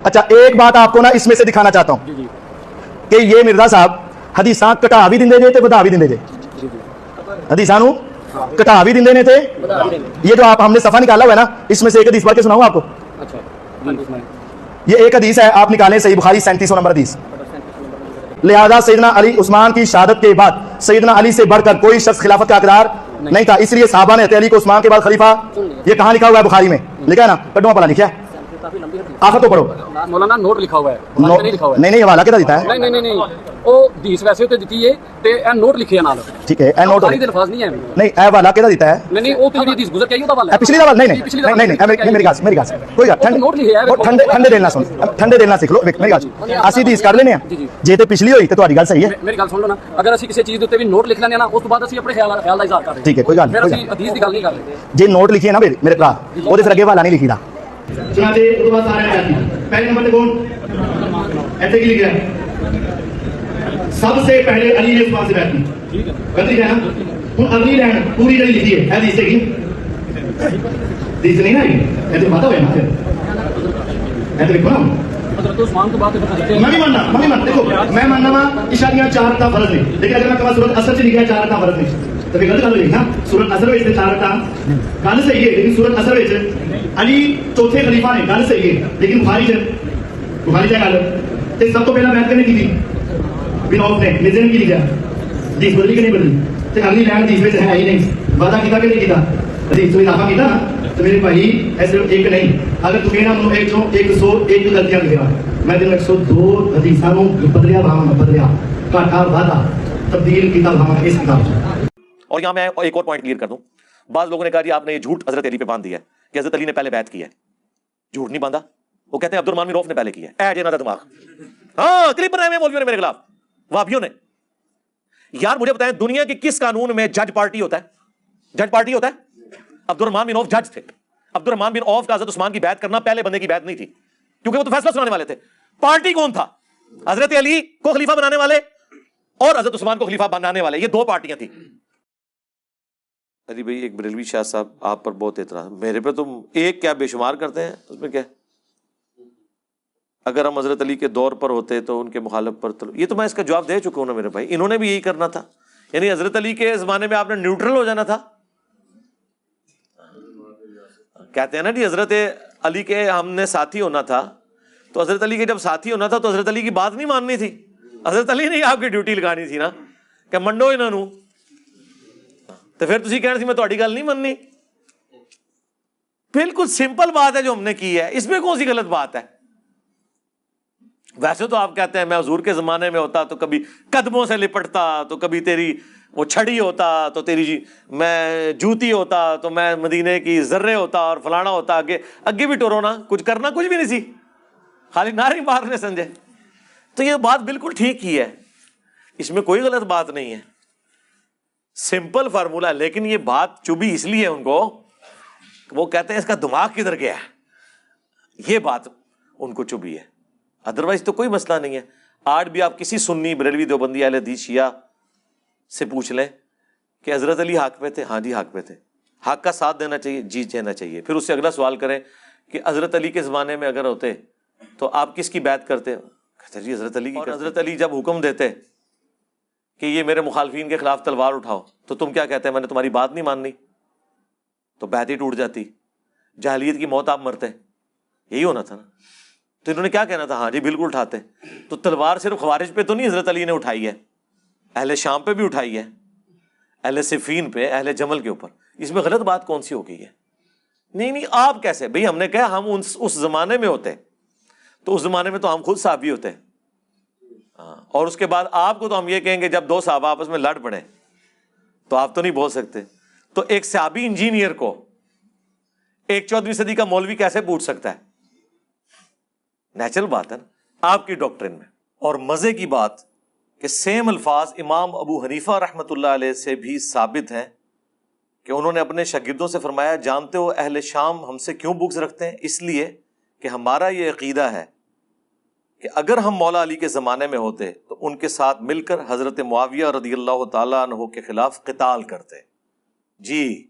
اچھا ایک بات آپ کو نا اس میں سے دکھانا چاہتا ہوں کہ یہ مرزا صاحب حدیثاں کٹا بھی دیں دے تے بتا بھی دیں دے حدیثاں نو کٹا بھی دیں تھے. یہ جو آپ ہم نے صفحہ نکالا ہوا ہے نا اس میں سے ایک حدیث پڑھ کے سناؤں آپ کو. یہ ایک حدیث ہے آپ نکالیں صحیح بخاری 37 نمبر حدیث. لہذا سیدنا علی عثمان کی شہادت کے بعد سیدنا علی سے بڑھ کر کوئی شخص خلافت کا حقدار نہیں تھا، اس لیے صحابہ نے علی کو عثمان کے بعد خلیفہ. یہ کہاں لکھا ہوا ہے؟ بخاری میں لکھا ہے نا؟ کڈواں پڑھا لکھا ہے آخر تو پڑھو. مولانا نوٹ لکھا ہوا ہے نہیں لکھا ہوا ہے. نہیں حوالہ کہتا دیتا ہے. نہیں او حدیث ویسے تے دتی ہے تے اے نوٹ لکھے ہیں نال. ٹھیک ہے اے نوٹ ساری الفاظ نہیں ہے. نہیں اے حوالہ کہتا دیتا ہے. نہیں او پچھلی حدیث گزر کے آئی او دا حوالہ ہے. پچھلی دا نہیں میری گل کوئی ٹھنڈے دل نہ سن ٹھنڈے دل نہ سیکھ لو میری گل اسی حدیث کر لینے ہیں جے تے پچھلی ہوئی تے تہاڈی گل صحیح ہے. میری گل سن لو نا اگر اسی کسی چیز دے اوتے بھی نوٹ لکھ لینے نا اس تو بعد اسی اپنے خیال دا اظہار کر رہے. ٹھیک ہے کوئی گل نہیں حدیث دی گل نہیں کر رہے. جے نوٹ لکھیے نا میرے بھرا او دے پھر اگے حوالہ نہیں لکھی دا. چنانچہ اس کے بعد سارے آتی پہلے نمبر پہ کون ایسے کی لکھ رہا ہے سب سے پہلے علی نے عثمان سے بیعت کی. غلطی ہے نا؟ ہوں اگلی لائن پوری نہیں لکھی ہے حدیث سے کی حدیث نہیں نا ایسے بات ہوئے نا پھر ایسے لکھو نا. حضرت عثمان تو بات میں بھی ماننا دیکھو میں ماننا وا اشاریہ 4 رکعت فرض نہیں لیکن اگر میں کہا سورۃ اثر سے لکھا 4 رکعت فرض نہیں تو پھر غلط گل ہوئی نا. سورۃ اثر وچ 4 رکعت گل صحیح ہے لیکن سورۃ اثر وچ علی چوتھے خلیفہ نے گل صحیح ہے لیکن بخاری سے گل تے سب تو پہلا بیعت کرنے کی تھی بن عوف نے مرزا نے کی لکھا حدیث بدلی کہ نہیں بدلی تے اگلی لائن حدیث وچ ہے ہی نہیں وعدہ کیتا کہ نہیں کیتا حدیث تو اضافہ کیتا نا. تو میرے بھائی ایسے ایک نہیں اگر تو کہنا منو 101 غلطیاں لکھا میں دن 102 حدیثاں نو بدلیا بدلیا گھاٹا وعدہ تبدیل کیتا اس کتاب سے. اور یہاں میں ایک اور پوائنٹ کلیئر کر دوں. بعض لوگوں نے کہا جی آپ نے یہ جھوٹ حضرت علی پہ باندھ دیا ہے کہ حضرت علی نے پہلے بیعت کی ہے. جھوٹ نہیں باندھا. وہ کہتے ہیں عبد الرحمن بن عوف نے پہلے کی ہے. اے جے نہ دماغ ہاں کلپ بنائے ہوئے مولویوں نے میرے خلاف وہابیوں نے. یار مجھے بتائیں دنیا کے کس قانون میں جج پارٹی ہوتا ہے؟ جج پارٹی ہوتا ہے. عبد الرحمن بن عوف جج تھے. عبد الرحمن بن عوف کا حضرت عثمان کی بیعت کرنا پہلے بندے کی بیعت نہیں تھی کیونکہ وہ تو فیصلہ سنانے والے تھے. پارٹی کون تھا؟ حضرت علی کو خلیفہ بنانے والے اور حضرت عثمان کو خلیفہ بنانے والے. یہ دو پارٹیاں تھیں. علی بھائی ایک بریلوی شاہ صاحب آپ پر بہت اعتراض. میرے پہ تم ایک کیا بے شمار کرتے ہیں اس میں کیا. اگر ہم حضرت علی کے دور پر ہوتے تو ان کے مخالف پر یہ تو میں اس کا جواب دے چکا ہوں نا میرے بھائی. انہوں نے بھی یہی کرنا تھا. یعنی حضرت علی کے زمانے میں آپ نے نیوٹرل ہو جانا تھا. کہتے ہیں نا جی حضرت علی کے ہم نے ساتھی ہونا تھا تو حضرت علی کے جب ساتھی ہونا تھا تو حضرت علی کی بات نہیں ماننی تھی. حضرت علی نے آپ کی ڈیوٹی لگانی تھی نا کہ منڈو انہاں نوں تو پھر تسی کہنا سی میں تہاڈی گل نہیں مننی. بالکل سمپل بات ہے جو ہم نے کی ہے. اس میں کون سی غلط بات ہے؟ ویسے تو آپ کہتے ہیں میں حضور کے زمانے میں ہوتا تو کبھی قدموں سے لپٹتا تو کبھی تیری وہ چھڑی ہوتا تو تیری جی میں جوتی ہوتا تو میں مدینے کی ذرے ہوتا اور فلانا ہوتا. آگے بھی ٹورو نا کچھ کرنا کچھ بھی نہیں سی خالی نعرے مارنے سمجھے. تو یہ بات بالکل ٹھیک ہی ہے. اس میں کوئی غلط بات نہیں ہے. Simple formula. لیکن یہ بات چبھی اس لیے ان کو وہ کہتے ہیں اس کا دماغ کدھر گیا ہے. یہ بات ان کو چبھی ہے. ادروائز تو کوئی مسئلہ نہیں ہے. آج بھی آپ کسی سنی بریلوی دیوبندی اہل حدیث شیعہ سے پوچھ لیں کہ حضرت علی حق پہ تھے. ہاں جی حق پہ تھے. حق کا ساتھ دینا چاہیے جی دینا چاہیے. پھر اس سے اگلا سوال کریں کہ حضرت علی کے زمانے میں اگر ہوتے تو آپ کس کی بیعت کرتے؟ کہتے جی حضرت علی کی. اور حضرت علی جب حکم دیتے کہ یہ میرے مخالفین کے خلاف تلوار اٹھاؤ تو تم کیا کہتے ہیں میں نے تمہاری بات نہیں ماننی تو بیعت ہی ٹوٹ جاتی. جاہلیت کی موت آپ مرتے. یہی ہونا تھا نا. تو انہوں نے کیا کہنا تھا؟ ہاں جی بالکل اٹھاتے. تو تلوار صرف خوارج پہ تو نہیں حضرت علی نے اٹھائی ہے, اہل شام پہ بھی اٹھائی ہے, اہل صفین پہ, اہل جمل کے اوپر. اس میں غلط بات کون سی ہو گئی ہے؟ نہیں آپ کیسے بھئی, ہم نے کہا ہم اس زمانے میں ہوتے تو اس زمانے میں تو ہم خود صحابی ہوتے اور اس کے بعد آپ کو تو ہم یہ کہیں گے جب دو صحابہ آپس میں لڑ پڑے تو آپ تو نہیں بول سکتے. تو ایک صحابی انجینئر کو ایک 14ویں صدی کا مولوی کیسے پوچھ سکتا ہے؟ نیچرل بات ہے نا آپ کی ڈاکٹرن میں. اور مزے کی بات کہ سیم الفاظ امام ابو حنیفہ رحمۃ اللہ علیہ سے بھی ثابت ہیں کہ انہوں نے اپنے شاگردوں سے فرمایا جانتے ہو اہل شام ہم سے کیوں بغض رکھتے ہیں؟ اس لیے کہ ہمارا یہ عقیدہ ہے کہ اگر ہم مولا علی کے زمانے میں ہوتے تو ان کے ساتھ مل کر حضرت معاویہ رضی اللہ تعالیٰ عنہ کے خلاف قتال کرتے. جی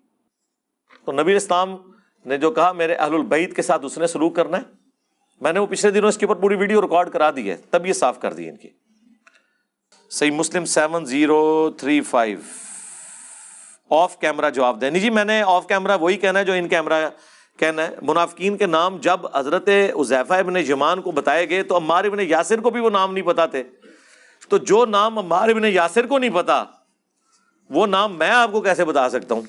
تو نبی اسلام نے جو کہا میرے اہل البیت کے ساتھ اس نے سلوک کرنا ہے, میں نے وہ پچھلے دنوں اس کے اوپر پوری ویڈیو ریکارڈ کرا دی ہے، تب یہ صاف کر دی ان کی۔ صحیح مسلم 7035 آف کیمرہ جواب دیں۔ نہیں جی، میں نے آف کیمرہ وہی کہنا ہے جو ان کیمرہ کہنا ہے۔ منافقین کے نام جب حضرت حذیفہ ابن یمان کو بتائے گئے تو عمار ابن یاسر کو بھی وہ نام نہیں پتا تھے، تو جو نام عمار ابن یاسر کو نہیں پتا وہ نام میں آپ کو کیسے بتا سکتا ہوں؟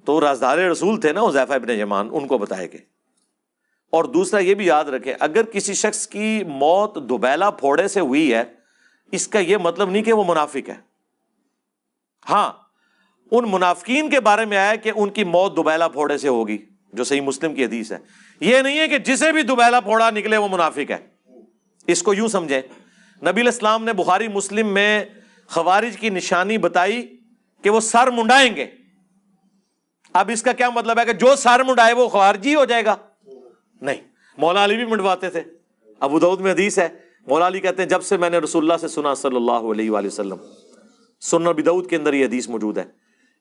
تو رازدار رسول تھے نا حذیفہ ابن یمان، ان کو بتائے گئے۔ اور دوسرا یہ بھی یاد رکھیں، اگر کسی شخص کی موت دوبیلا پھوڑے سے ہوئی ہے، اس کا یہ مطلب نہیں کہ وہ منافق ہے۔ ہاں، ان منافقین کے بارے میں آیا کہ ان کی موت دوبیلا پھوڑے سے ہوگی، جو صحیح مسلم کی حدیث ہے۔ یہ نہیں ہے کہ جسے بھی دوبیلا پھوڑا نکلے وہ منافق ہے، اس کو یوں سمجھیں۔ نبی علیہ السلام نے بخاری مسلم میں خوارج کی نشانی بتائی کہ وہ سر منڈائیں گے۔ اب اس کا کیا مطلب ہے کہ جو سر منڈائے وہ خوارجی ہو جائے گا؟ نہیں، مولا علی بھی منڈواتے تھے۔ ابو داؤد میں حدیث ہے، مولا علی کہتے ہیں جب سے میں نے رسول اللہ سے سنا صلی اللہ علیہ وآلہ وسلم، سنن ابی داؤد کے اندر یہ حدیث موجود ہے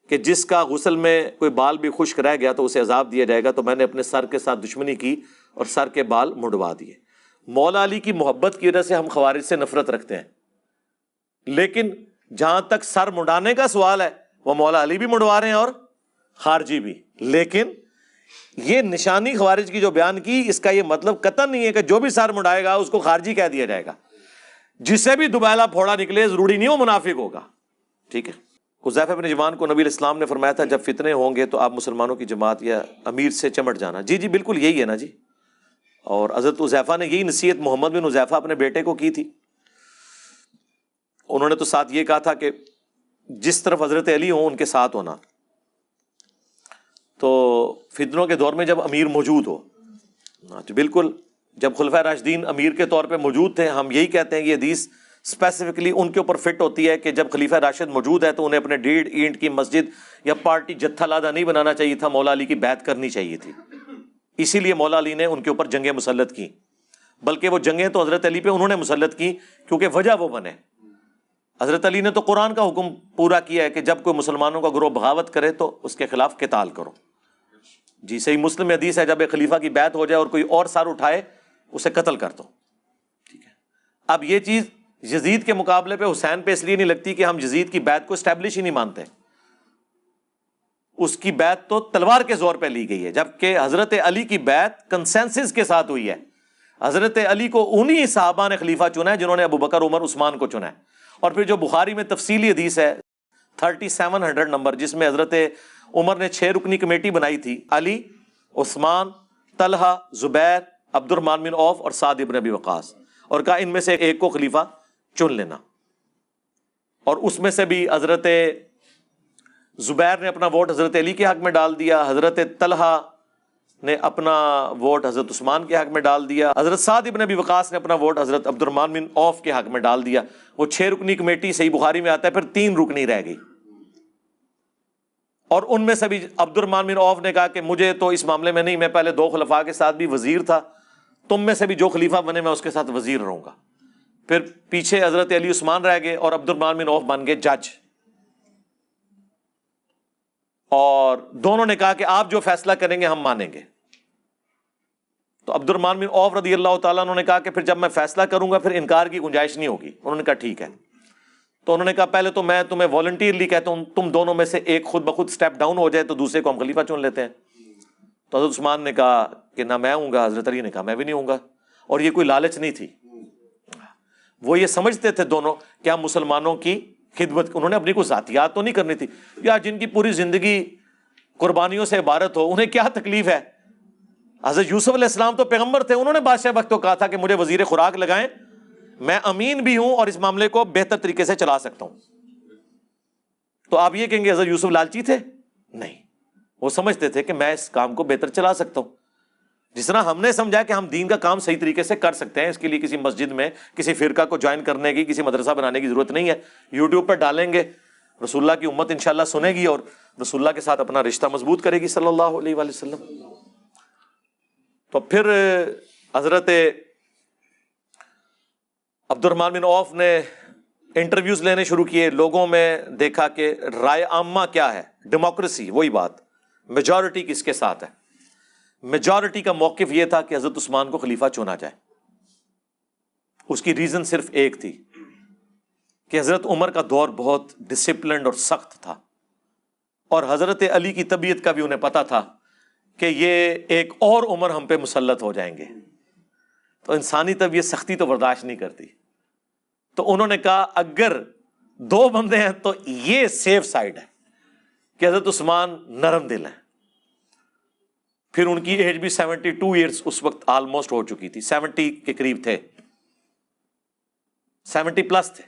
کہ جس کا غسل میں کوئی بال بھی خشک رہ گیا تو اسے عذاب دیا جائے گا، تو میں نے اپنے سر کے ساتھ دشمنی کی اور سر کے بال منڈوا دیے۔ مولا علی کی محبت کی وجہ سے ہم خوارج سے نفرت رکھتے ہیں، لیکن جہاں تک سر منڈانے کا سوال ہے وہ مولا علی بھی منڈوا رہے ہیں اور خارجی بھی۔ لیکن یہ نشانی خوارج کی جو بیان کی، اس کا یہ مطلب قطعاً نہیں ہے کہ جو بھی سر منڈائے گا اس کو خارجی کہہ دیا جائے گا۔ جسے بھی دوبیلا پھوڑا نکلے ضروری نہیں وہ منافق ہوگا، ٹھیک ہے۔ حذیفہ بن یمان کو نبی علیہ السلام نے فرمایا تھا جب فتنے ہوں گے تو آپ مسلمانوں کی جماعت یا امیر سے چمٹ جانا۔ جی بالکل یہی ہے نا جی۔ اور حضرت حذیفہ نے یہی نصیحت محمد بن حذیفہ اپنے بیٹے کو کی تھی۔ انہوں نے تو ساتھ یہ کہا تھا کہ جس طرف حضرت علی ہوں ان کے ساتھ ہونا۔ تو فتنوں کے دور میں جب امیر موجود ہو، تو بالکل جب خلفائے راشدین امیر کے طور پہ موجود تھے، ہم یہی کہتے ہیں کہ یہ حدیث اسپیسیفکلی ان کے اوپر فٹ ہوتی ہے کہ جب خلیفہ راشد موجود ہے تو انہیں اپنے 1.5 اینٹ کی مسجد یا پارٹی جتھا لادہ نہیں بنانا چاہیے تھا، مولا علی کی بیعت کرنی چاہیے تھی۔ اسی لیے مولا علی نے ان کے اوپر جنگیں مسلط کی، بلکہ وہ جنگیں تو حضرت علی پہ انہوں نے مسلط کی کیونکہ وجہ وہ بنے۔ حضرت علی نے تو قرآن کا حکم پورا کیا ہے کہ جب کوئی مسلمانوں کا گروہ بغاوت کرے تو اس کے خلاف قتال کرو۔ جی صحیح مسلم میں حدیث ہے جب ایک خلیفہ کی بیعت ہو جائے اور کوئی اور سر اٹھائے اسے قتل کر دو، ٹھیک ہے۔ اب یہ چیز یزید کے مقابلے پہ حسین پہ اس لیے نہیں لگتی کہ ہم یزید کی بیعت کو اسٹیبلش ہی نہیں مانتے، اس کی بیعت تو تلوار کے زور پہ لی گئی ہے، جبکہ حضرت علی کی بیعت کنسنسس کے ساتھ ہوئی ہے۔ حضرت علی کو انہی صحابہ نے خلیفہ چنا ہے جنہوں نے ابو بکر عمر عثمان کو چنا ہے۔ اور پھر جو بخاری میں تفصیلی حدیث ہے 3700 نمبر، جس میں حضرت عمر نے 6 رکنی کمیٹی بنائی تھی، علی، عثمان، طلحہ، زبیر، عبد الرحمن بن عوف اور سعد ابن ابی وقاص، اور کہا ان میں سے ایک کو خلیفہ چن لینا۔ اور اس میں سے بھی حضرت زبیر نے اپنا ووٹ حضرت علی کے حق میں ڈال دیا، حضرت طلحہ نے اپنا ووٹ حضرت عثمان کے حق میں ڈال دیا، حضرت سعد ابن ابی وقاص نے اپنا ووٹ حضرت عبد الرحمن بن عوف کے حق میں ڈال دیا۔ وہ 6 رکنی کمیٹی صحیح بخاری میں آتا ہے، پھر 3 رکنی رہ گئی، اور ان میں سے بھی عبد الرحمن بن عوف نے کہا کہ مجھے تو اس معاملے میں نہیں، میں پہلے 2 خلفاء کے ساتھ بھی وزیر تھا، تم میں سے بھی جو خلیفہ بنے میں اس کے ساتھ وزیر رہوں گا۔ پھر پیچھے حضرت علی عثمان رہ گئے اور عبد الرحمن بن عوف بن گئے جج، اور دونوں نے کہا کہ آپ جو فیصلہ کریں گے ہم مانیں گے۔ تو عبد الرحمن بن عوف رضی اللہ تعالیٰ عنہ نے کہا کہ پھر جب میں فیصلہ کروں گا پھر انکار کی گنجائش نہیں ہوگی۔ انہوں نے کہا ٹھیک ہے۔ تو انہوں نے کہا پہلے تو میں تمہیں والنٹیرلی کہتا ہوں تم دونوں میں سے ایک خود بخود سٹیپ ڈاؤن ہو جائے تو دوسرے کو ہم خلیفہ چن لیتے ہیں۔ تو حضرت عثمان نے کہا کہ نہ میں ہوں گا، حضرت علی نے کہا میں بھی نہیں ہوں گا۔ اور یہ کوئی لالچ نہیں تھی، وہ یہ سمجھتے تھے دونوں کہ ہم مسلمانوں کی خدمت، انہوں نے اپنی کوئی ذاتیات تو نہیں کرنی تھی، یا جن کی پوری زندگی قربانیوں سے عبارت ہو انہیں کیا تکلیف ہے۔ حضرت یوسف علیہ السلام تو پیغمبر تھے، انہوں نے بادشاہ وقت کو کہا تھا کہ مجھے وزیر خوراک لگائیں، میں امین بھی ہوں اور اس معاملے کو بہتر طریقے سے چلا سکتا ہوں۔ تو آپ یہ کہیں گے حضرت یوسف لالچی تھے؟ نہیں، وہ سمجھتے تھے کہ میں اس کام کو بہتر چلا سکتا ہوں۔ جس طرح ہم نے سمجھا کہ ہم دین کا کام صحیح طریقے سے کر سکتے ہیں، اس کے لیے کسی مسجد میں کسی فرقہ کو جوائن کرنے کی، کسی مدرسہ بنانے کی ضرورت نہیں ہے۔ یوٹیوب پر ڈالیں گے، رسول اللہ کی امت انشاءاللہ سنے گی اور رسول اللہ کے ساتھ اپنا رشتہ مضبوط کرے گی صلی اللہ علیہ وآلہ وسلم۔ تو پھر حضرت عبد الرحمن بن عوف نے انٹرویوز لینے شروع کیے، لوگوں میں دیکھا کہ رائے عامہ کیا ہے، ڈیموکریسی، وہی بات، میجورٹی کس کے ساتھ ہے۔ میجورٹی کا موقف یہ تھا کہ حضرت عثمان کو خلیفہ چنا جائے. اس کی ریزن صرف ایک تھی کہ حضرت عمر کا دور بہت ڈسپلنڈ اور سخت تھا، اور حضرت علی کی طبیعت کا بھی انہیں پتا تھا کہ یہ ایک اور عمر ہم پہ مسلط ہو جائیں گے، تو انسانی طبیعت سختی تو برداشت نہیں کرتی. تو انہوں نے کہا اگر دو بندے ہیں تو یہ سیف سائڈ ہے کہ حضرت عثمان نرم دل ہیں. پھر ان کی ایج بھی 72 ایئرز اس وقت آلموسٹ ہو چکی تھی، 70 کے قریب تھے، 70 پلس تھے.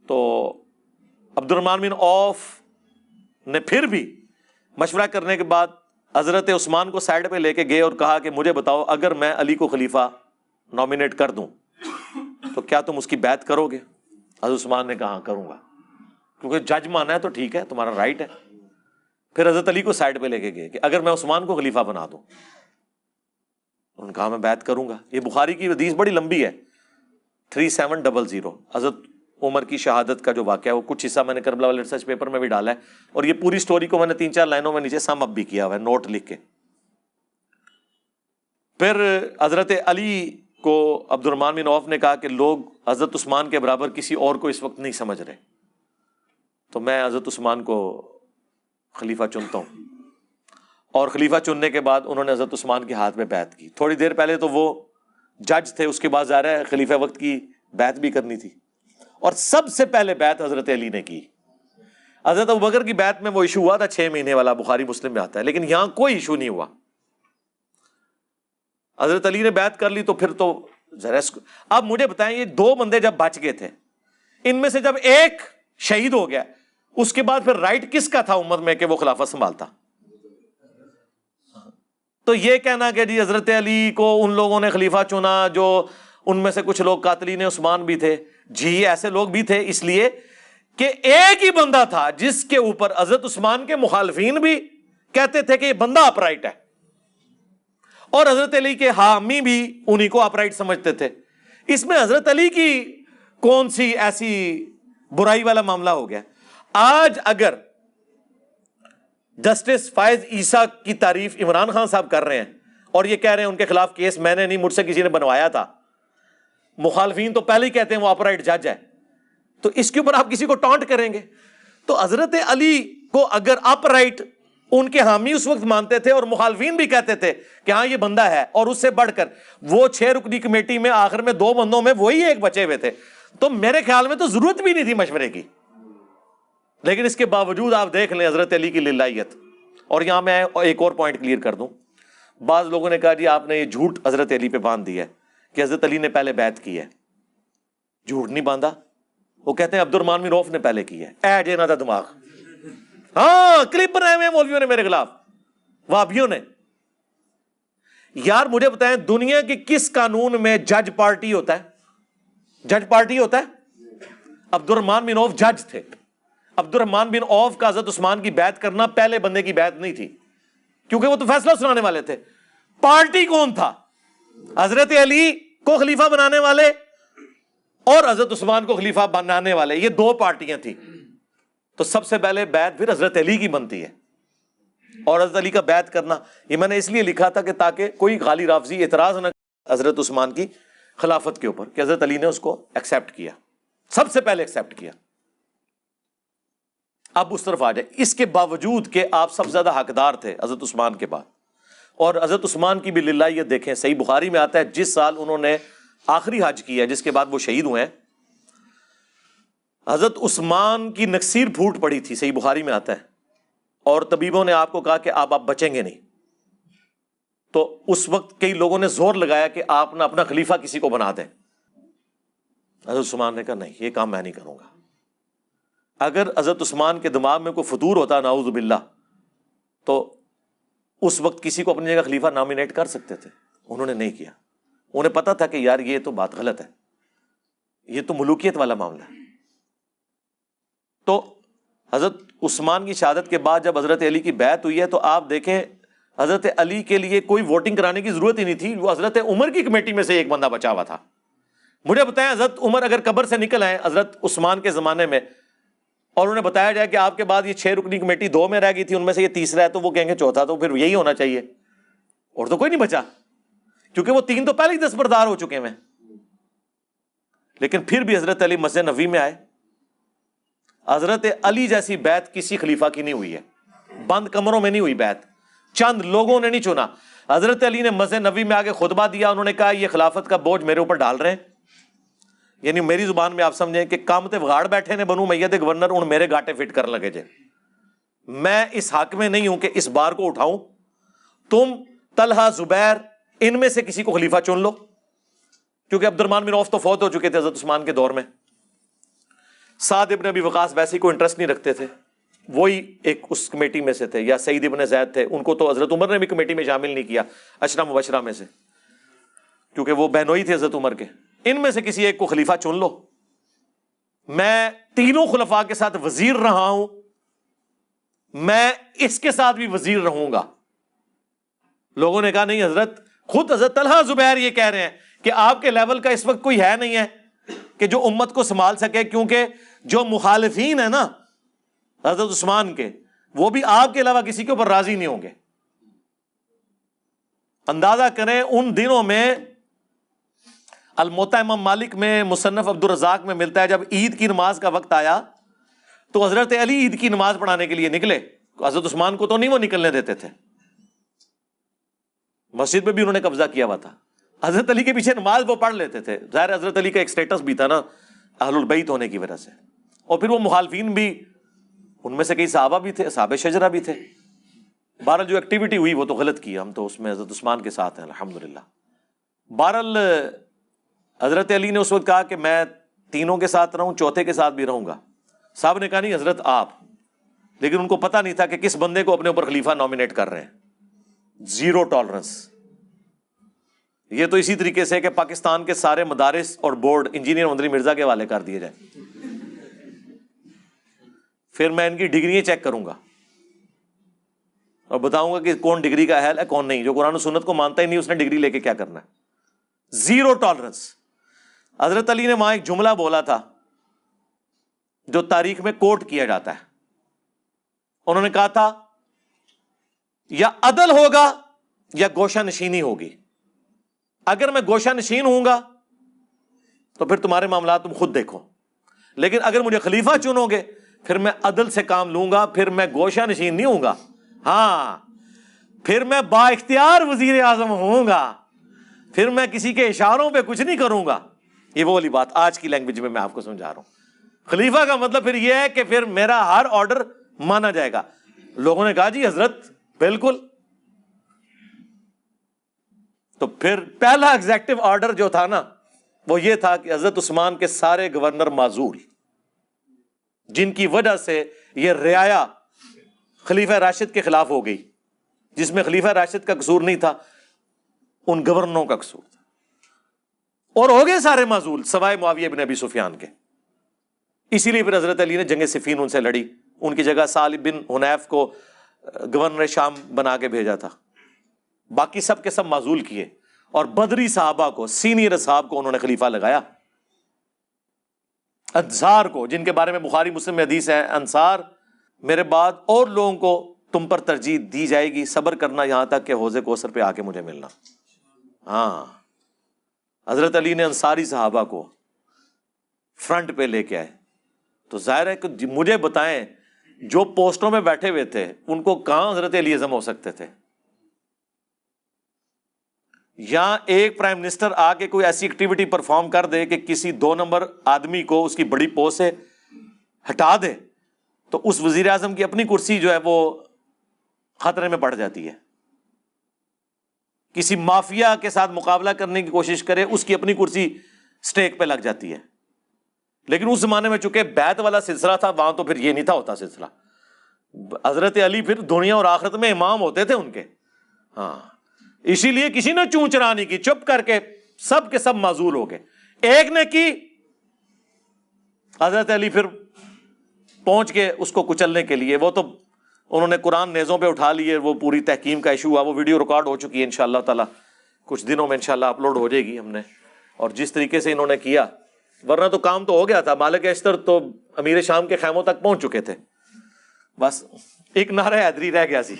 تو عبد الرحمن بن عوف نے پھر بھی مشورہ کرنے کے بعد حضرت عثمان کو سائڈ پہ لے کے گئے اور کہا کہ مجھے بتاؤ اگر میں علی کو خلیفہ نامینیٹ کر دوں تو کیا تم اس کی بیعت کرو گے؟ حضرت عثمان نے کہا ہاں کروں گا، کیونکہ جج مانا ہے تو ٹھیک ہے، تمہارا رائٹ ہے. پھر حضرت علی کو سائڈ پہ لے کے گئے کہ اگر میں عثمان کو خلیفہ بنا دوں، انہوں نے کہا میں بیعت کروں گا. یہ بخاری کی حدیث بڑی لمبی ہے، 3700 حضرت عمر کی شہادت کا جو واقعہ ہے، وہ کچھ حصہ میں نے کربلا والے ریسرچ پیپر میں بھی ڈالا ہے، اور یہ پوری سٹوری کو میں نے 3-4 لائنوں میں نیچے سم اپ بھی کیا ہوا ہے نوٹ لکھ کے. پھر حضرت علی کو عبد الرحمن بن عوف نے کہا کہ لوگ حضرت عثمان کے برابر کسی اور کو اس وقت نہیں سمجھ رہے، تو میں حضرت عثمان کو خلیفہ چنتا ہوں. اور خلیفہ چننے کے بعد انہوں نے حضرت عثمان کے ہاتھ میں بیعت کی. تھوڑی دیر پہلے تو وہ جج تھے، اس کے بعد ظاہر ہے خلیفہ وقت کی بیعت بھی کرنی تھی، اور سب سے پہلے بیعت حضرت علی نے کی. حضرت ابوبکر کی بیعت میں وہ ایشو ہوا تھا 6 مہینے والا، بخاری مسلم میں آتا ہے، لیکن یہاں کوئی ایشو نہیں ہوا. حضرت علی نے بیعت کر لی تو پھر تو ذرا. اب مجھے بتائیں یہ 2 بندے جب بچ گئے تھے، ان میں سے جب ایک شہید ہو گیا، اس کے بعد پھر رائٹ کس کا تھا امت میں کہ وہ خلافت سنبھالتا؟ تو یہ کہنا کہ جی حضرت علی کو ان لوگوں نے خلیفہ چنا جو ان میں سے کچھ لوگ قاتلین عثمان بھی تھے، جی ایسے لوگ بھی تھے، اس لیے کہ ایک ہی بندہ تھا جس کے اوپر حضرت عثمان کے مخالفین بھی کہتے تھے کہ یہ بندہ اپرائٹ ہے، اور حضرت علی کے حامی بھی انہی کو اپرائٹ سمجھتے تھے. اس میں حضرت علی کی کون سی ایسی برائی والا معاملہ ہو گیا؟ آج اگر جسٹس فائز عیسیٰ کی تعریف عمران خان صاحب کر رہے ہیں اور یہ کہہ رہے ہیں ان کے خلاف کیس میں نے نہیں، مجھ سے کسی نے بنوایا تھا، مخالفین تو پہلے ہی کہتے ہیں وہ اپرائٹ جج ہے، تو اس کے اوپر آپ کسی کو ٹانٹ کریں گے؟ تو حضرت علی کو اگر اپرائٹ ان کے حامی اس وقت مانتے تھے اور مخالفین بھی کہتے تھے کہ ہاں یہ بندہ ہے، اور اس سے بڑھ کر وہ 6 رکنی کمیٹی میں آخر میں 2 بندوں میں وہی ایک بچے ہوئے تھے، تو میرے خیال میں تو ضرورت بھی نہیں تھی مشورے کی. لیکن اس کے باوجود آپ دیکھ لیں حضرت علی کی للہیت. اور یہاں میں ایک اور پوائنٹ کلیئر کر دوں. بعض لوگوں نے کہا جی آپ نے یہ جھوٹ حضرت علی پہ باندھ دیا ہے کہ حضرت علی نے پہلے بیعت کی ہے. جھوٹ نہیں باندھا، وہ کہتے ہیں عبد الرحمن بن عوف نے پہلے کی ہے. اے جے نہ تھا دماغ، ہاں کلپ بنائے ہوئے مولویوں نے میرے خلاف، وہابیوں نے. یار مجھے بتائیں دنیا کے کس قانون میں جج پارٹی ہوتا ہے؟ جج پارٹی ہوتا ہے؟ عبد الرحمن بن عوف جج تھے. عبد الرحمن بن عوف کا حضرت عثمان کی بیعت کرنا پہلے بندے کی بیعت نہیں تھی، کیونکہ وہ تو فیصلہ سنانے والے تھے. پارٹی کون تھا؟ حضرت علی کو خلیفہ بنانے والے اور حضرت عثمان کو خلیفہ بنانے والے، یہ 2 پارٹیاں تھیں. تو سب سے پہلے بیعت پھر حضرت علی کی بنتی ہے. اور حضرت علی کا بیعت کرنا یہ میں نے اس لیے لکھا تھا کہ تاکہ کوئی غالی رافضی اعتراض نہ حضرت عثمان کی خلافت کے اوپر، کہ حضرت علی نے اس کو ایکسیپٹ کیا، سب سے پہلے ایکسیپٹ کیا. اب اس طرف آ جائے. اس کے باوجود کہ آپ سب سے زیادہ حقدار تھے حضرت عثمان کے بعد، اور حضرت عثمان کی بھی للہیت دیکھیں، صحیح بخاری میں آتا ہے جس سال انہوں نے آخری حج کیا جس کے بعد وہ شہید ہوئے ہیں، حضرت عثمان کی نکسیر پھوٹ پڑی تھی، صحیح بخاری میں آتا ہے، اور طبیبوں نے آپ کو کہا کہ آپ بچیں گے نہیں. تو اس وقت کئی لوگوں نے زور لگایا کہ آپ نہ اپنا خلیفہ کسی کو بنا دیں. حضرت عثمان نے کہا نہیں، یہ کام میں نہیں کروں گا. اگر حضرت عثمان کے دماغ میں کوئی فطور ہوتا نعوذ باللہ تو اس وقت کسی کو اپنی جگہ خلیفہ نامینیٹ کر سکتے تھے. انہوں نے نہیں کیا. انہیں پتا تھا کہ یار یہ تو بات غلط ہے، یہ تو ملوکیت والا معاملہ ہے. تو حضرت عثمان کی شہادت کے بعد جب حضرت علی کی بیعت ہوئی ہے تو آپ دیکھیں حضرت علی کے لیے کوئی ووٹنگ کرانے کی ضرورت ہی نہیں تھی، وہ حضرت عمر کی کمیٹی میں سے ایک بندہ بچا ہوا تھا. مجھے بتائیں حضرت عمر اگر قبر سے نکل آئے حضرت عثمان کے زمانے میں اور انہیں بتایا جائے کہ آپ کے بعد یہ 6 رکنی کمیٹی 2 میں رہ گئی تھی، ان میں سے یہ تیسرا ہے، تو وہ کہیں گے چوتھا، تو پھر یہی ہونا چاہیے، اور تو کوئی نہیں بچا، کیونکہ وہ 3 تو پہلے ہی دستبردار ہو چکے ہیں۔ لیکن پھر بھی حضرت علی مسجد نبوی میں آئے۔ حضرت علی جیسی بیعت کسی خلیفہ کی نہیں ہوئی ہے، بند کمروں میں نہیں ہوئی بیعت، چند لوگوں نے نہیں چنا۔ حضرت علی نے مسجد نبوی میں آگے خطبہ دیا، انہوں نے کہا یہ خلافت کا بوجھ میرے اوپر ڈال رہے ہیں، یعنی میری زبان میں آپ سمجھیں کہ کام تے بگاڑ بیٹھے نے بنو امیہ دے گورنر، ان میرے گاٹے فٹ کر لگے جے، میں اس حق میں نہیں ہوں کہ اس بار کو اٹھاؤں، تم طلحہ زبیر ان میں سے کسی کو خلیفہ چن لو، کیونکہ عبد الرحمن بن عوف تو فوت ہو چکے تھے حضرت عثمان کے دور میں، سعد ابن ابی وقاص ویسے کوئی انٹرسٹ نہیں رکھتے تھے، وہی ایک اس کمیٹی میں سے تھے، یا سعید ابن زید تھے، ان کو تو حضرت عمر نے بھی کمیٹی میں شامل نہیں کیا، عشرہ مبشرہ میں سے، کیونکہ وہ بہنوئی تھے حضرت عمر کے۔ ان میں سے کسی ایک کو خلیفہ چن لو، میں تینوں خلفاء کے ساتھ وزیر رہا ہوں، میں اس کے ساتھ بھی وزیر رہوں گا۔ لوگوں نے کہا نہیں حضرت، خود حضرت طلحہ زبیر یہ کہہ رہے ہیں کہ آپ کے لیول کا اس وقت کوئی ہے نہیں ہے کہ جو امت کو سنبھال سکے، کیونکہ جو مخالفین ہیں نا حضرت عثمان کے، وہ بھی آپ کے علاوہ کسی کے اوپر راضی نہیں ہوں گے۔ اندازہ کریں ان دنوں میں، الموطا امام مالک میں، مصنف عبد الرزاق میں ملتا ہے، جب عید کی نماز کا وقت آیا تو حضرت علی عید کی نماز پڑھانے کے لیے نکلے، حضرت عثمان کو تو نہیں وہ نکلنے دیتے تھے، مسجد میں بھی انہوں نے قبضہ کیا ہوا تھا، حضرت علی کے پیچھے نماز وہ پڑھ لیتے تھے، ظاہر حضرت علی کا ایک سٹیٹس بھی تھا نا اہل البیت ہونے کی وجہ سے، اور پھر وہ مخالفین بھی، ان میں سے کئی صحابہ بھی تھے، اصحاب شجرہ بھی تھے، بہرحال جو ایکٹیویٹی ہوئی وہ تو غلط کی، ہم تو اس میں حضرت عثمان کے ساتھ ہیں الحمدللہ۔ بہرحال حضرت علی نے اس وقت کہا کہ میں تینوں کے ساتھ رہوں، چوتھے کے ساتھ بھی رہوں گا، صاحب نے کہا نہیں حضرت آپ، لیکن ان کو پتہ نہیں تھا کہ کس بندے کو اپنے اوپر خلیفہ نامینیٹ کر رہے ہیں، زیرو ٹالرنس۔ یہ تو اسی طریقے سے کہ پاکستان کے سارے مدارس اور بورڈ انجینئر مدنی مرزا کے حوالے کر دیے جائیں، پھر میں ان کی ڈگریاں چیک کروں گا اور بتاؤں گا کہ کون ڈگری کا اہل ہے کون نہیں، جو قرآن و سنت کو مانتا ہی نہیں اس نے ڈگری لے کے کیا کرنا ہے، زیرو ٹالرنس۔ حضرت علی نے وہاں ایک جملہ بولا تھا جو تاریخ میں کوٹ کیا جاتا ہے، انہوں نے کہا تھا یا عدل ہوگا یا گوشہ نشینی ہوگی، اگر میں گوشہ نشین ہوں گا تو پھر تمہارے معاملات تم خود دیکھو، لیکن اگر مجھے خلیفہ چنو گے پھر میں عدل سے کام لوں گا، پھر میں گوشہ نشین نہیں ہوں گا، ہاں پھر میں با اختیار وزیر اعظم ہوں گا، پھر میں کسی کے اشاروں پہ کچھ نہیں کروں گا۔ یہ وہ والی بات آج کی لینگویج میں آپ کو سمجھا رہا ہوں، خلیفہ کا مطلب پھر یہ ہے کہ پھر میرا ہر آرڈر مانا جائے گا۔ لوگوں نے کہا جی حضرت بالکل، تو پھر پہلا ایگزیکٹو آرڈر جو تھا نا وہ یہ تھا کہ حضرت عثمان کے سارے گورنر معزول، جن کی وجہ سے یہ رعایا خلیفہ راشد کے خلاف ہو گئی، جس میں خلیفہ راشد کا قصور نہیں تھا، ان گورنروں کا قصور تھا، اور ہو گئے سارے معزول سوائے معاویہ بن ابی سفیان کے۔ اسی لیے پھر حضرت علی نے جنگ صفین ان سے لڑی، ان کی جگہ سالم بن حنیف کو گورنر شام بنا کے بھیجا تھا، باقی سب کے سب معزول کیے، اور بدری صحابہ کو، سینئر اصحاب کو انہوں نے خلیفہ لگایا، انصار کو، جن کے بارے میں بخاری مسلم میں حدیث ہے، انصار میرے بعد اور لوگوں کو تم پر ترجیح دی جائے گی، صبر کرنا یہاں تک کہ حوض کوثر پہ آ کے مجھے ملنا۔ ہاں حضرت علی نے انصاری صحابہ کو فرنٹ پہ لے کے آئے، تو ظاہر ہے کہ مجھے بتائیں جو پوسٹوں میں بیٹھے ہوئے تھے ان کو کہاں حضرت علی اعظم ہو سکتے تھے؟ یا ایک پرائم منسٹر آ کے کوئی ایسی ایکٹیویٹی پرفارم کر دے کہ کسی 2 نمبر آدمی کو اس کی بڑی پوسٹ سے ہٹا دے تو اس وزیر اعظم کی اپنی کرسی جو ہے وہ خطرے میں پڑ جاتی ہے۔ کسی مافیا کے ساتھ مقابلہ کرنے کی کوشش کرے، اس کی اپنی کرسی سٹیک پہ لگ جاتی ہے۔ لیکن اس زمانے میں چونکہ بیعت والا سلسلہ تھا، وہاں تو پھر یہ نہیں تھا ہوتا سلسلہ، حضرت علی پھر دنیا اور آخرت میں امام ہوتے تھے ان کے، ہاں اسی لیے کسی نے چون چرا نہیں کی، چپ کر کے سب کے سب معزول ہو گئے۔ ایک نے کی، حضرت علی پھر پہنچ کے اس کو کچلنے کے لیے، وہ تو انہوں نے قرآن نیزوں پہ اٹھا لیے، وہ پوری تحکیم کا ایشو ہوا، وہ ویڈیو ریکارڈ ہو چکی ہے انشاءاللہ تعالیٰ، کچھ دنوں میں انشاءاللہ اپلوڈ ہو جائے گی ہم نے، اور جس طریقے سے انہوں نے کیا، ورنہ تو کام تو ہو گیا تھا، مالک اشتر تو امیر شام کے خیموں تک پہنچ چکے تھے، بس ایک نعرہ حیدری رہ گیا سی.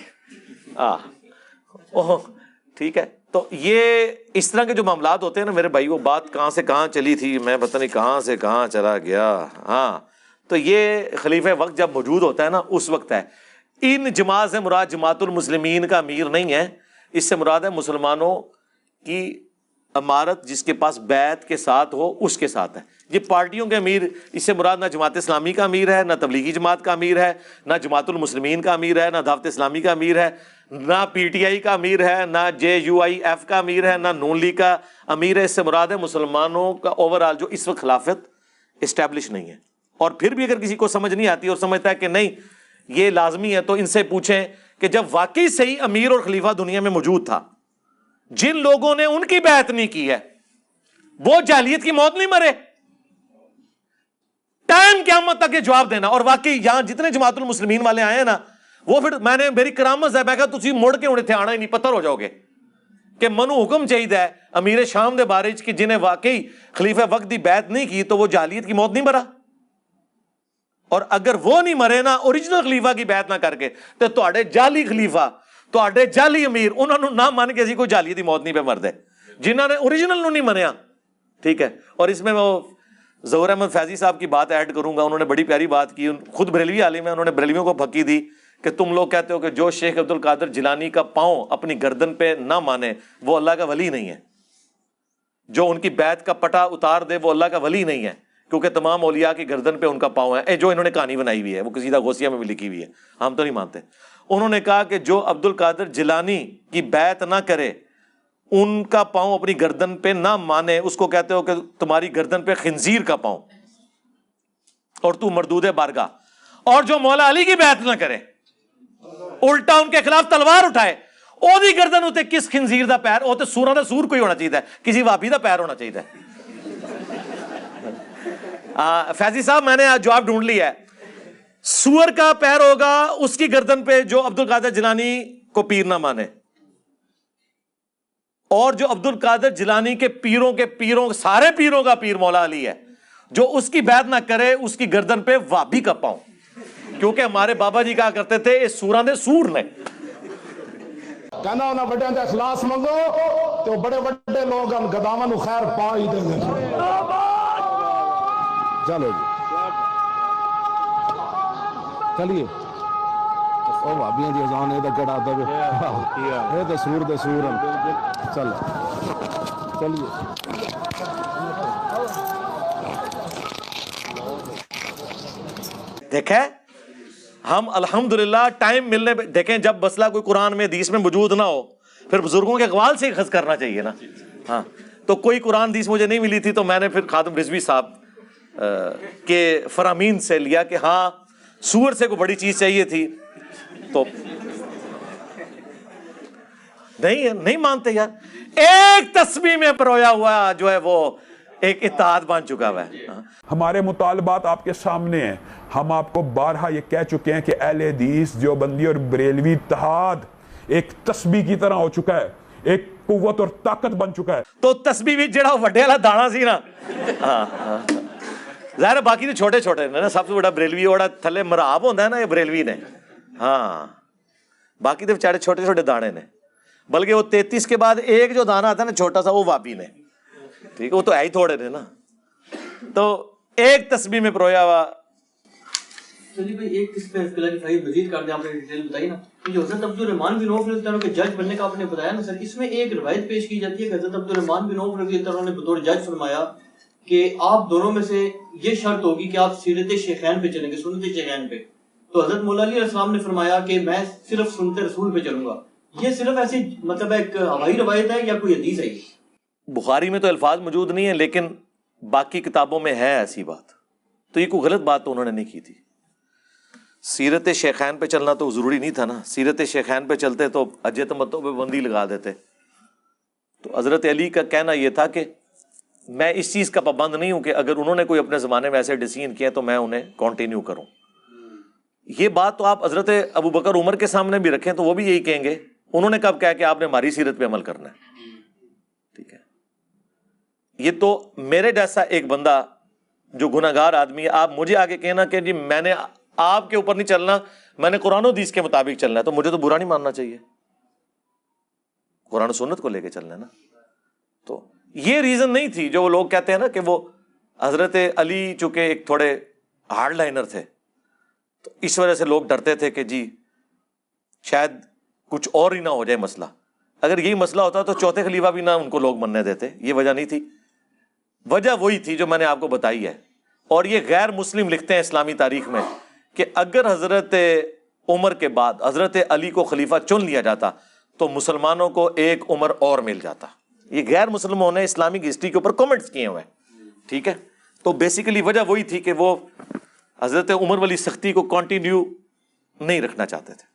ٹھیک ہے. تو یہ اس طرح کے جو معاملات ہوتے ہیں نا میرے بھائی، وہ بات کہاں سے کہاں چلی تھی، میں پتہ نہیں کہاں سے کہاں چلا گیا. ہاں، تو یہ خلیفہ وقت جب موجود ہوتا ہے نا اس وقت ہے. ان جماعت سے مراد جماعت المسلمین کا امیر نہیں ہے، اس سے مراد ہے مسلمانوں کی امارت جس کے پاس بیعت کے ساتھ ہو اس کے ساتھ ہے. یہ پارٹیوں کے امیر، اس سے مراد نہ جماعت اسلامی کا امیر ہے، نہ تبلیغی جماعت کا امیر ہے، نہ جماعت المسلمین کا امیر ہے، نہ دعوت اسلامی کا امیر ہے، نہ پی ٹی آئی کا امیر ہے، نہ JUIF کا امیر ہے، نہ نون لیگ کا امیر ہے. اس سے مراد ہے مسلمانوں کا اوورآل جو اس وقت خلافت اسٹیبلش نہیں ہے. اور پھر بھی اگر کسی کو سمجھ نہیں آتی اور سمجھتا ہے کہ نہیں یہ لازمی ہے، تو ان سے پوچھیں کہ جب واقعی صحیح امیر اور خلیفہ دنیا میں موجود تھا، جن لوگوں نے ان کی بیعت نہیں کی ہے وہ جاہلیت کی موت نہیں مرے؟ ٹائم قیامت تک یہ جواب دینا. اور واقعی یہاں جتنے جماعت المسلمین والے آئے ہیں نا، وہ پھر میں نے میری کرامت ہے، میں کہا تسی مڑ کے تھے آنا ہی نہیں، پتھر ہو جاؤ گے کہ منو حکم چاہیے امیر شام دے بارے کہ جنہیں واقعی خلیفہ وقت دی بیعت نہیں کی تو وہ جاہلیت کی موت نہیں مرا. اور اگر وہ نہیں مرے نا اوریجنل خلیفہ کی بیعت نہ کر کے، تو تواڈے جعلی خلیفہ، تواڈے جعلی امیر انہوں نے نہ مان کے اسی کوئی جعلیت کی موت نہیں پہ مردے جنہوں نے اوریجنل نو نہیں منیا. ٹھیک ہے. اور اس میں وہ ظہور احمد فیضی صاحب کی بات ایڈ کروں گا. انہوں نے بڑی پیاری بات کی، خود بریلوی عالم ہے، انہوں نے بریلویوں کو پھکی دی کہ تم لوگ کہتے ہو کہ جو شیخ عبد القادر جیلانی کا پاؤں اپنی گردن پہ نہ مانے وہ اللہ کا ولی نہیں ہے، جو ان کی بیعت کا پٹا اتار دے وہ اللہ کا ولی نہیں ہے، کیونکہ تمام اولیاء کی گردن پہ ان کا پاؤں ہے. جو انہوں نے کہانی بنائی ہوئی ہے وہ قصیدہ غوثیہ میں بھی لکھی ہوئی ہے، ہم تو نہیں مانتے. انہوں نے کہا کہ جو عبد القادر جیلانی کی بیعت نہ کرے، ان کا پاؤں اپنی گردن پہ نہ مانے، اس کو کہتے ہو کہ تمہاری گردن پہ خنزیر کا پاؤں اور تو مردود بارگاہ. اور جو مولا علی کی بیعت نہ کرے، الٹا ان کے خلاف تلوار اٹھائے، او دی گردن ہوتے کس خنزیر دا پیر، او تے سوراں دا سور کوئی ہونا چاہیے، کسی وابی دا پیر ہونا چاہیے. فیضی صاحب میں نے آج جواب ڈھونڈ لیا ہے، سور کا پیر ہوگا اس کی گردن پہ جو عبد القادر جیلانی کو پیر نہ مانے، اور جو عبد القادر جیلانی کے پیروں سارے پیروں کا پیر مولا علی ہے، جو اس کی بیعت نہ کرے اس کی گردن پہ وابی کا پاؤں، کیونکہ ہمارے بابا جی کہا کرتے تھے اس سوراں دے سور نے. کہنا انہاں بڑے دے اخلاص منگو تو بڑے بڑے لوگ ہم گداواں نو خیر پا ہی دیں گے. چلو جی چلیے. او بھابیاں دی اذان اے تے کڑا دے اے تے سور چل چلیے. دیکھیں ہم الحمدللہ ٹائم ملنے پہ دیکھیں، جب مسئلہ کوئی قرآن میں حدیث میں موجود نہ ہو پھر بزرگوں کے اقوال سے اخذ کرنا چاہیے نا. ہاں تو کوئی قرآن حدیث مجھے نہیں ملی تھی تو میں نے پھر خادم رضوی صاحب کے فرامین سے لیا کہ ہاں سور سے کوئی بڑی چیز چاہیے تھی تو نہیں مانتے یار. ایک تسبیح میں پرویا ہوا جو ہے وہ ایک اتحاد بن چکا ہوا ہے. ہمارے مطالبات آپ کے سامنے ہیں. ہم آپ کو بارہا یہ کہہ چکے ہیں کہ اہل حدیث دیوبندی اور بریلوی اتحاد ایک تسبیح کی طرح ہو چکا ہے، ایک قوت اور طاقت بن چکا ہے. تو تسبیح بھی جڑا وڈے والا دانا سی نا، ظاہر باقی تو چھوٹے چھوٹے نے نا. سب سے بڑا بریلوی والا تھلے مراب ہوتا ہے نا، یہ بریلوی نے. ہاں باقی تو بیچارے چھوٹے چھوٹے دانے نے، بلکہ وہ 33 کے بعد ایک جو دانا آتا ہے نا چھوٹا سا، وہ وابی نے. ٹھیک ہے، وہ تو ہے ہی تھوڑے نے نا. تو ایک تسبیح میں پرویا ہوا. جی بھائی ایک اس پہ کلیریفائی مزید کر دیں، آپ نے ڈیٹیل بتائی نا. جو حضرت عبد الرحمن بن عوف رضی اللہ عنہ کے جج بننے کا آپ نے بتایا نا سر، اس میں ایک روایت پیش کی جاتی ہے کہ حضرت عبد الرحمن بن عوف رضی اللہ عنہ نے بطور جج فرمایا کہ آپ دونوں میں سے یہ شرط ہوگی کہ آپ سیرت شیخین پہ چلیں گے، سنت شیخین پہ. تو حضرت مولا علی علیہ السلام نے فرمایا کہ میں صرف سنت رسول پہ چلوں گا. یہ صرف ایسی مطلب ایک ہوائی روایت ہے یا کوئی حدیث ہے؟ بخاری میں تو الفاظ موجود نہیں ہیں لیکن باقی کتابوں میں ہے ایسی بات. تو یہ کوئی غلط بات تو انہوں نے نہیں کی تھی. سیرت شیخین پہ چلنا تو ضروری نہیں تھا نا. سیرت شیخین پہ چلتے تو اجے تمتع پہ بندی لگا دیتے. تو حضرت علی کا کہنا یہ تھا کہ میں اس چیز کا پابند نہیں ہوں کہ اگر انہوں نے کوئی اپنے زمانے میں ایسے ڈیسیژن کیا تو میں انہیں کنٹینیو کروں. یہ بات تو آپ حضرت ابو بکر عمر کے سامنے بھی رکھیں تو وہ بھی یہی کہیں گے. انہوں نے کب کہا کہ آپ نے ہماری سیرت پہ عمل کرنا ہے. ٹھیک ہے، یہ تو میرے جیسا ایک بندہ جو گناہگار آدمی ہے، آپ مجھے آگے کہنا کہ جی میں نے آپ کے اوپر نہیں چلنا، میں نے قرآن و حدیث کے مطابق چلنا ہے، تو مجھے تو برا نہیں ماننا چاہیے، قرآن و سنت کو لے کے چلنا ہے نا۔ تو یہ ریزن نہیں تھی جو وہ لوگ کہتے ہیں نا کہ وہ حضرت علی چونکہ ایک تھوڑے ہارڈ لائنر تھے، تو اس وجہ سے لوگ ڈرتے تھے کہ جی شاید کچھ اور ہی نہ ہو جائے مسئلہ۔ اگر یہی مسئلہ ہوتا تو چوتھے خلیفہ بھی نہ ان کو لوگ مننے دیتے، یہ وجہ نہیں تھی، وجہ وہی تھی جو میں نے آپ کو بتائی ہے۔ اور یہ غیر مسلم لکھتے ہیں اسلامی تاریخ میں کہ اگر حضرت عمر کے بعد حضرت علی کو خلیفہ چن لیا جاتا تو مسلمانوں کو ایک عمر اور مل جاتا۔ یہ غیر مسلموں نے اسلامک ہسٹری کے اوپر کامنٹس کیے ہوئے ہیں، ٹھیک ہے۔ تو بیسیکلی وجہ وہی تھی کہ وہ حضرت عمر والی سختی کو کنٹینیو نہیں رکھنا چاہتے تھے۔